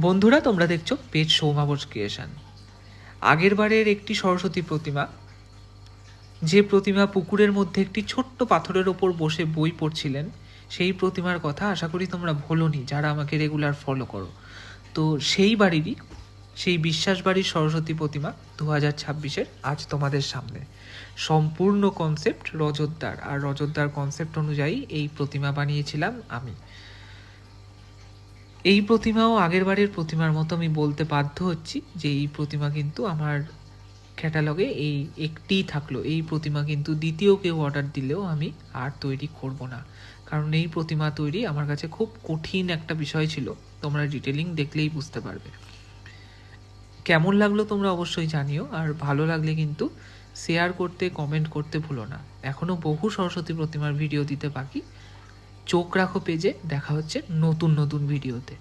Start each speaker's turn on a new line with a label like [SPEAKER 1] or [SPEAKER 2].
[SPEAKER 1] বন্ধুরা, তোমরা দেখছো পেজ সৌমাবস ক্রিয়েশন। আগের বারের একটি সরস্বতী প্রতিমা, যে প্রতিমা পুকুরের মধ্যে একটি ছোট্ট পাথরের ওপর বসে বই পড়ছিলেন, সেই প্রতিমার কথা আশা করি তোমরা ভোলোনি যারা আমাকে রেগুলার ফলো করো। তো সেই বিশ্বাস বাড়ির সরস্বতী প্রতিমা 2026-এর আজ তোমাদের সামনে। সম্পূর্ণ কনসেপ্ট রজতদার, আর রজতদার কনসেপ্ট অনুযায়ী এই প্রতিমা বানিয়েছিলাম আমি। এই প্রতিমাও আগের বারের প্রতিমার মতো আমি বলতে বাধ্য হচ্ছি যে এই প্রতিমা কিন্তু আমার ক্যাটালগে এই একটিই থাকলো। এই প্রতিমা কিন্তু দ্বিতীয় কেউ অর্ডার দিলেও আমি আর তৈরি করব না, কারণ এই প্রতিমা তৈরি আমার কাছে খুব কঠিন একটা বিষয় ছিল। তোমরা ডিটেলিং দেখলেই বুঝতে পারবে। কেমন লাগলো তোমরা অবশ্যই জানিও, আর ভালো লাগলে কিন্তু শেয়ার করতে, কমেন্ট করতে ভুলো না। এখনও বহু সরস্বতী প্রতিমার ভিডিও দিতে বাকি। চোখ রাখো পেজে, দেখা হচ্ছে নতুন নতুন ভিডিওতে।